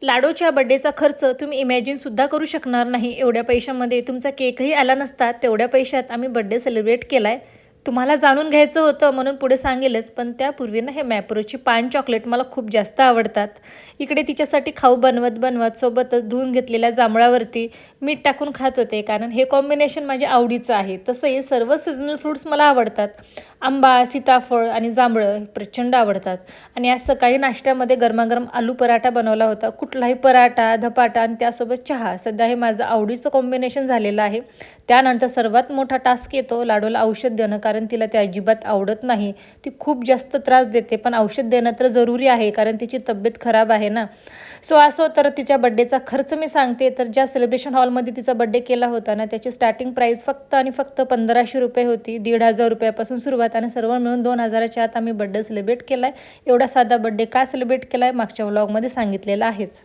लाडोच्या बड्डेचा खर्च तुम्ही इमॅजिनसुद्धा करू शकणार नाही. एवढ्या पैशामध्ये तुमचा केकही आला नसता. तेवढ्या पैशात आम्ही बड्डे सेलिब्रेट केला आहे. तुम्हाला जाणून घ्यायचं होतं म्हणून पुढे सांगेलच, पण त्यापूर्वी ना हे मॅप्रोची पान चॉकलेट मला खूप जास्त आवडतात. इकडे तिच्यासाठी खाऊ बनवत सोबतच धुवून घेतलेल्या जांभळावरती मीठ टाकून खात होते, कारण हे कॉम्बिनेशन माझ्या आवडीचं आहे. तसंही सर्व सीझनल फ्रूट्स मला आवडतात. आंबा, सीताफळ आणि जांभळं प्रचंड आवडतात. आणि आज सकाळी नाश्त्यामध्ये गरमागरम आलू पराठा बनवला होता. कुठलाही पराठा, धपाटा आणि त्यासोबत चहा, सध्या हे माझं आवडीचं कॉम्बिनेशन झालेलं आहे. त्यानंतर सर्वात मोठा टास्क येतो लाडूला औषध देणं, कारण तिला ते अजिबात आवडत नाही. ती खूप जास्त त्रास देते, पण औषध देणं तर जरुरी आहे, कारण तिची तब्येत खराब आहे ना. सो असो, तर तिच्या बड्डेचा खर्च मी सांगते. तर ज्या सेलिब्रेशन हॉलमध्ये तिचा बड्डे केला होता ना, त्याची स्टार्टिंग प्राईस फक्त आणि फक्त 1500 रुपये होती. 1500 रुपयापासून सुरुवात आणि सर्व मिळून 2000च्या आत आम्ही बड्डे सेलिब्रेट केला आहे. एवढा साधा बड्डे का सेलिब्रेट केला आहे मागच्या व्लॉगमध्ये सांगितलेलं आहेच.